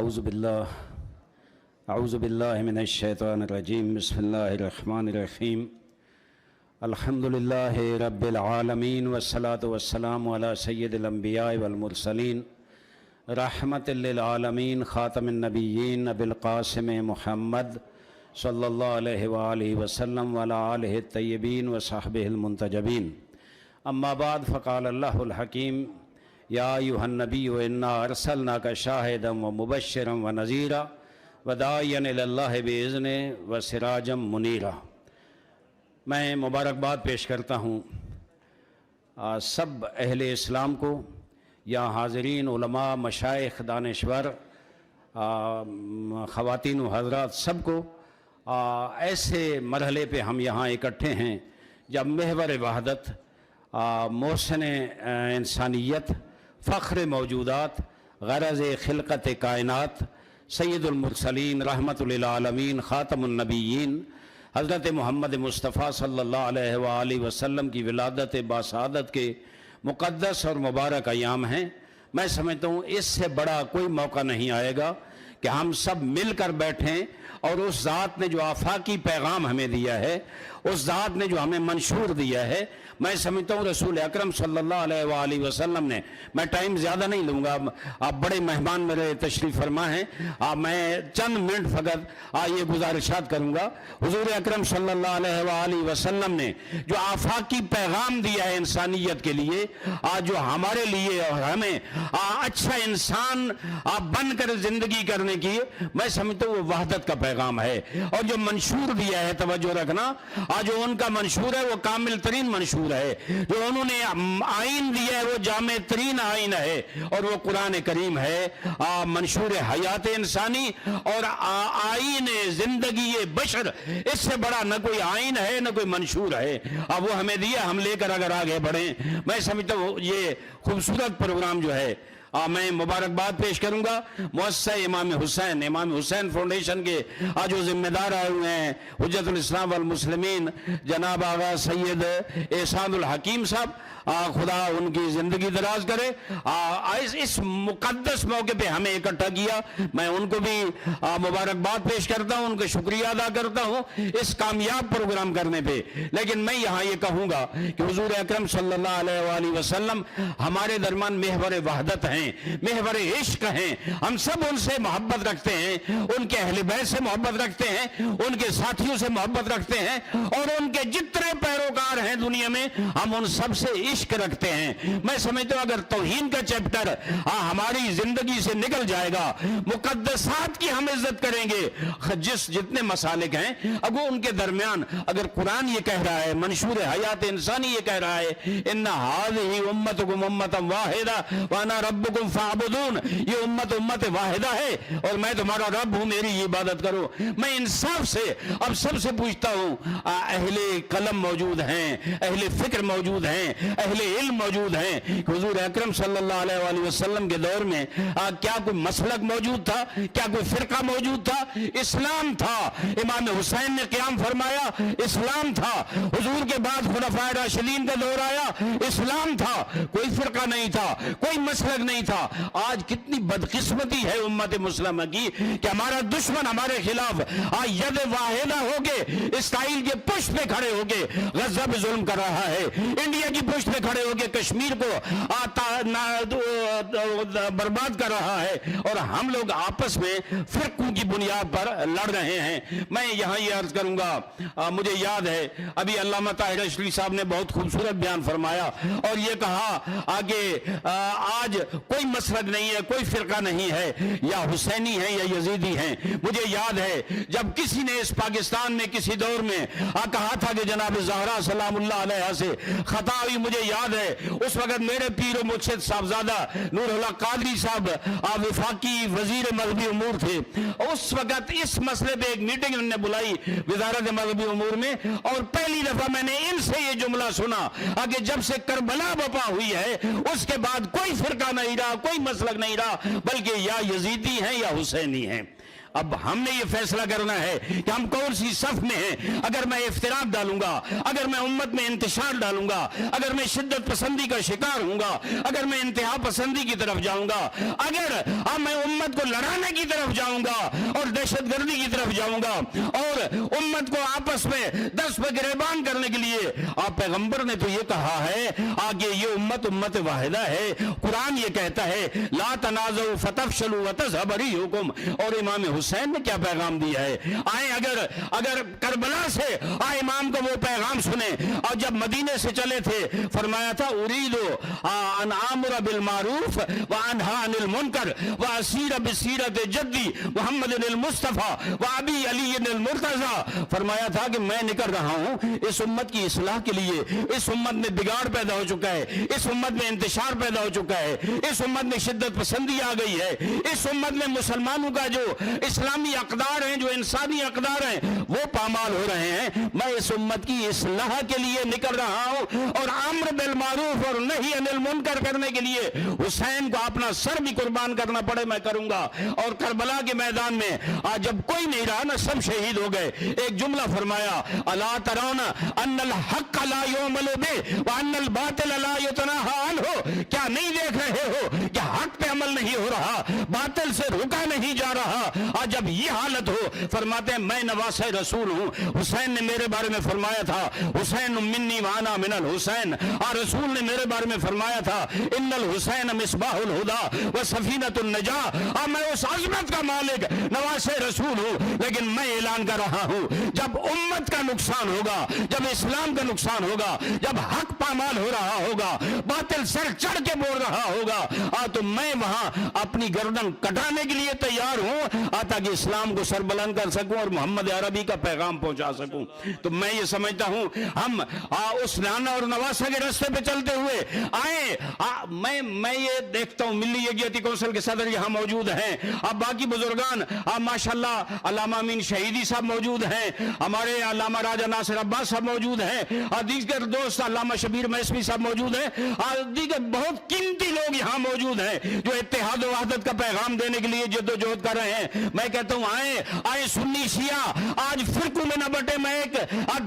اعوذ باللہ من الشیطان الرجیم بسم اللہ الرحمن الرحیم الحمدللہ رب العالمین والصلاة والسلام علی سید الانبیاء والمرسلین رحمت للعالمین خاتم النبیین ابی القاسم محمد صلی اللہ علیہ وآلہ وسلم وعلی آلہ الطیبین وصحبہ المنتجبین اما بعد فقال اللہ الحکیم یا ایھا النبی انا ارسلناک شاہدا ومبشرا ونذیرا وداعیا الی اللہ باذنہ وسراجا منیرا۔ میں مبارکباد پیش کرتا ہوں سب اہل اسلام کو، یا حاضرین علماء، مشائخ، دانشور، خواتین و حضرات، سب کو ایسے مرحلے پہ ہم یہاں اکٹھے ہیں جب محور وحدت، محسن انسانیت، فخر موجودات، غرض خلقت کائنات، سید المرسلین، رحمت للعالمین، خاتم النبیین حضرت محمد مصطفیٰ صلی اللہ علیہ وآلہ وسلم کی ولادت باسعادت کے مقدس اور مبارک ایام ہیں۔ میں سمجھتا ہوں اس سے بڑا کوئی موقع نہیں آئے گا کہ ہم سب مل کر بیٹھیں اور اس ذات نے جو آفاقی پیغام ہمیں دیا ہے، اس ذات نے جو ہمیں منشور دیا ہے، میں سمجھتا ہوں رسول اکرم صلی اللہ علیہ وآلہ وسلم نے، میں ٹائم زیادہ نہیں لوں گا، آپ بڑے مہمان میرے تشریف فرما ہیں، میں چند منٹ فقط یہ گزارشات کروں گا۔ حضور اکرم صلی اللہ علیہ وآلہ وسلم نے جو آفاقی پیغام دیا ہے انسانیت کے لیے، جو ہمارے لیے اور ہمیں اچھا انسان بن کر زندگی کرنے کی، میں سمجھتا ہوں وہ وحدت کا پیغام ہے۔ اور جو منشور دیا ہے، توجہ رکھنا، جو ان کا منشور ہے وہ کامل ترین منشور ہے، جو انہوں نے آئین دیا ہے وہ جامع ترین آئین ہے، اور وہ قرآن کریم ہے، منشور حیات انسانی اور آئین زندگی بشر۔ اس سے بڑا نہ کوئی آئین ہے نہ کوئی منشور ہے، وہ ہمیں دیا، ہم لے کر اگر آگے بڑھیں۔ میں سمجھتا ہوں یہ خوبصورت پروگرام جو ہے، میں مبارکباد پیش کروں گا مؤسسہ امام حسین فاؤنڈیشن کے جو ذمہ دار آئے ہوئے ہیں، حجت الاسلام والمسلمین جناب آغا سید احسان الحکیم صاحب، خدا ان کی زندگی دراز کرے۔ اس مقدس موقع پہ ہمیں اکٹھا کیا، میں ان کو بھی مبارکباد پیش کرتا ہوں، ان کا شکریہ ادا کرتا ہوں اس کامیاب پروگرام کرنے پہ۔ لیکن میں یہاں یہ کہوں گا کہ حضور اکرم صلی اللہ علیہ وآلہ وسلم ہمارے درمیان محور وحدت ہیں، محور عشق ہیں، ہم سب ان سے محبت رکھتے ہیں، ان کے اہل بیت سے محبت رکھتے ہیں، ان کے ساتھیوں سے محبت رکھتے ہیں، اور ان کے جتنے پیروکار ہیں دنیا میں ہم ان سب سے عشق رکھتے ہیں۔ میں سمجھتا ہوں اگر توہین کا چیپٹر ہماری زندگی سے نکل جائے گا، مقدسات کی ہم عزت کریں گے، جتنے مسالک ہیں اگر ان کے درمیان اگر قرآن یہ کہہ رہا ہے، منشور حیات انسانی یہ کہہ رہا ہے، ان هذه امتکم امۃ واحدہ وانا ربکم فاعبدون، یہ امت واحدہ ہے اور میں تمہارا رب ہوں، میری عبادت کرو۔ میں انصاف سے اب سب سے پوچھتا ہوں، اہل قلم موجود ہیں، اہل فکر موجود ہیں، اہل علم موجود ہیں، حضور اکرم صلی اللہ علیہ وآلہ وسلم کے دور میں کیا کوئی مسلک موجود تھا؟ کیا کوئی فرقہ موجود تھا؟ اسلام تھا۔ امام حسین نے قیام فرمایا، اسلام تھا۔ حضور کے بعد خلفائے راشدین کا دور آیا، اسلام تھا۔ کوئی فرقہ نہیں تھا، کوئی مسلک نہیں تھا۔ آج کتنی بدقسمتی ہے امت مسلمہ کی کہ ہمارا دشمن ہمارے خلاف ید واحدہ ہو کے اسرائیل کے پشت پہ کھڑے ہو کے غزہ پہ ظلم کر رہا ہے، انڈیا کی پشت پہ کھڑے ہو کے کشمیر کو برباد کر رہا ہے، اور ہم لوگ آپس میں فرقوں کی بنیاد پر لڑ رہے ہیں۔ میں یہاں یہ عرض کروں گا، مجھے یاد ہے ابھی علامہ طاہر اشری صاحب نے بہت خوبصورت بیان فرمایا اور یہ کہا کہ آج کوئی مسلک نہیں ہے، کوئی فرقہ نہیں ہے، یا حسینی ہیں یا یزیدی ہیں۔ مجھے یاد ہے جب کسی نے اس پاکستان میں کسی دور میں کہا تھا کہ جناب زہرا سلام اللہ علیہ سے خطا ہوئی، مجھے یاد ہے اس وقت میرے پیر و مرشد صاحبزادہ نور اللہ قادری صاحب وفاقی وزیر مذہبی امور تھے، اس وقت اس مسئلے پہ ایک میٹنگ انہوں نے بلائی وزارت مذہبی امور میں، اور پہلی دفعہ میں نے ان سے یہ جملہ سنا کہ جب سے کربلا بپا ہوئی ہے اس کے بعد کوئی فرقہ نہیں رہا، کوئی مسلک نہیں رہا، بلکہ یا یزیدی ہیں یا حسینی ہیں۔ اب ہم نے یہ فیصلہ کرنا ہے کہ ہم کون سی صف میں ہیں. اگر میں افتراق ڈالوں گا، اگر میں امت میں انتشار ڈالوں گا، اگر میں شدت پسندی کا شکار ہوں گا، اگر میں انتہا پسندی کی طرف جاؤں گا، اگر میں امت کو لڑانے کی طرف جاؤں گا اور دہشت گردی کی طرف جاؤں گا اور امت کو آپس میں دست پہ گریبان کرنے کے لیے، آپ پیغمبر نے تو یہ کہا ہے آگے یہ امت واحدہ ہے. قرآن یہ کہتا ہے لا تنازعوا فتفشلوا وتذهب ريحكم. اور امام حسین نے کیا پیغام دیا ہے؟ آئیں اگر کربلا سے امام کو وہ پیغام سنیں. اور جب مدینے سے چلے تھے فرمایا تھا اريد ان آمر بالمعروف وانهى عن المنکر واسیر بسیرت جدی محمد المصطفى وابی علی المرتضی. فرمایا تھا کہ میں نکل رہا ہوں اس امت کی اصلاح کے لیے. اس امت میں بگاڑ پیدا ہو چکا ہے، اس امت میں انتشار پیدا ہو چکا ہے، اس امت میں شدت پسندی آ گئی ہے، اس امت میں مسلمانوں کا جو اسلامی اقدار ہیں، جو انسانی اقدار ہیں، وہ پامال ہو رہے ہیں. میں اس امت کی اصلاح کے لیے نکل رہا ہوں اور امر بالمعروف اور نہی عن المنکر کرنے کے لیے حسین کو اپنا سر بھی قربان کرنا پڑے میں کروں گا. اور کربلا کے میدان میں آج جب کوئی نہیں رہا نا، سب شہید ہو گئے. ایک جملہ فرمایا الا ترون ان الحق لا يعمل به وان الباطل لا يتناهى عنه. کیا نہیں دیکھ رہے ہو کہ حق پہ عمل نہیں ہو رہا، باطل سے رکا نہیں جا رہا؟ آج جب یہ حالت ہو فرماتے ہیں میں نواسہ رسول ہوں. حسین نے میرے بارے میں فرمایا تھا حسین منی وانا من الحسین. اور رسول نے میرے بارے میں فرمایا تھا ان الحسین مصباح الہدی و سفینۃ النجاہ. اور میں اس عظمت کا مالک نواسہ رسول ہوں، لیکن میں اعلان کر رہا ہوں جب امت کا نقصان ہوگا، جب اسلام کا نقصان ہوگا، جب حق پامال ہو رہا ہوگا، باطل سر چڑھ کے بول رہا ہوگا، تو میں وہاں اپنی گردن کٹانے کے لیے تیار ہوں تاکہ اسلام کو سر بلند کر سکوں اور محمد عربی کا پیغام پہنچا سکوں. تو میں یہ سمجھتا ہوں ہم اس نانا اور نواسہ کے راستے پہ چلتے ہوئے آئیں. میں یہ دیکھتا ہوں ملی یکجہتی کونسل کے صدر یہاں موجود ہیں، اب باقی بزرگان ماشاءاللہ علامہ امین شہیدی صاحب موجود ہیں، ہمارے علامہ راجہ ناصر عباس صاحب موجود ہیں، اور دیگر دوست علامہ شبیر میسوی صاحب موجود ہیں، اور دیگر بہت قیمتی لوگ یہاں موجود ہیں جو اتحاد و وحدت کا پیغام دینے کے لیے جدوجہد کر رہے ہیں. میں کہتا ہوں آئیں سنی شیعہ آج فرقوں میں نہ بٹے. میں ایک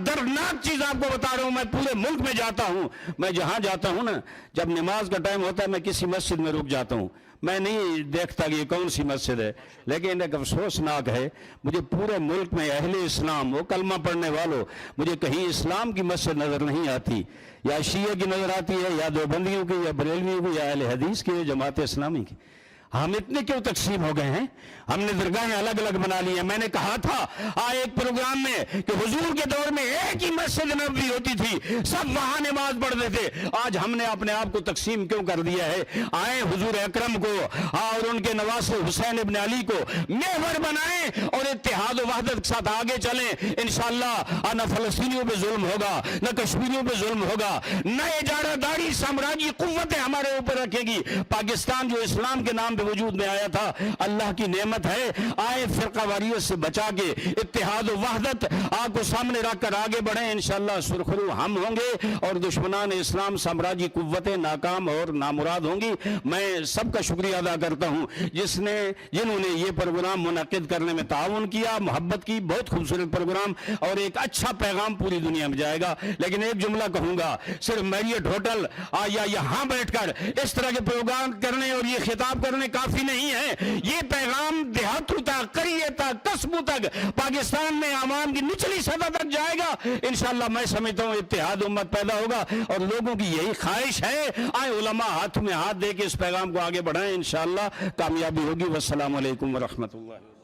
دردناک چیز آپ کو بتا رہا ہوں، میں پورے ملک میں جاتا ہوں، میں جہاں جاتا ہوں نا، جب نماز کا ٹائم ہوتا ہے میں کسی مسجد میں رک جاتا ہوں. میں نہیں دیکھتا کہ یہ کون سی مسجد ہے، لیکن ایک افسوسناک ہے مجھے پورے ملک میں اہل اسلام وہ کلمہ پڑھنے والوں مجھے کہیں اسلام کی مسجد نظر نہیں آتی. یا شیعہ کی نظر آتی ہے، یا دیوبندیوں کی، یا بریلویوں کی، یا اہل حدیث کی، یا جماعت اسلامی کی. ہم اتنے کیوں تقسیم ہو گئے ہیں؟ ہم نے درگاہیں الگ الگ بنا لی ہیں. میں نے کہا تھا ایک پروگرام میں کہ حضور کے دور میں ایک ہی مسجد نبوی ہوتی تھی، سب وہاں نماز پڑھتے تھے. آج ہم نے اپنے آپ کو تقسیم کیوں کر دیا ہے؟ آئیں حضور اکرم کو اور ان کے نواسے حسین ابن علی کو محور بنائیں اور اتحاد و وحدت کے ساتھ آگے چلیں. انشاءاللہ نہ فلسطینیوں پہ ظلم ہوگا، نہ کشمیریوں پہ ظلم ہوگا، نہ اجارہ داری سامراجی قوتیں ہمارے اوپر رکھے گی. پاکستان جو اسلام کے نام پہ وجود میں آیا تھا اللہ کی نعمت ہے. آئے فرقہ واریت سے بچا کے اتحاد و وحدت آپ کو سامنے رکھ کر آگے بڑھیں. انشاءاللہ سرخرو ہم ہوں گے اور دشمنان اسلام سامراجی قوتیں ناکام اور نامراد ہوں گی. میں سب کا شکریہ ادا کرتا ہوں جنہوں نے یہ پروگرام منعقد کرنے میں تعاون کیا، محبت کی. بہت خوبصورت پروگرام اور ایک اچھا پیغام پوری دنیا میں جائے گا. لیکن ایک جملہ کہوں گا، صرف میریٹ ہوٹل یا یہاں بیٹھ کر اس طرح کے پروگرام کرنے اور یہ خطاب کرنے کافی نہیں ہے. یہ پیغام دیہاتوں تک، قریے تک، قصبوں تک، پاکستان میں عوام کی نچلی سطح تک جائے گا. انشاءاللہ میں سمجھتا ہوں اتحاد امت پیدا ہوگا اور لوگوں کی یہی خواہش ہے. آئے علماء ہاتھ میں ہاتھ دے کے اس پیغام کو آگے بڑھائیں، انشاءاللہ کامیابی ہوگی. والسلام علیکم ورحمۃ اللہ.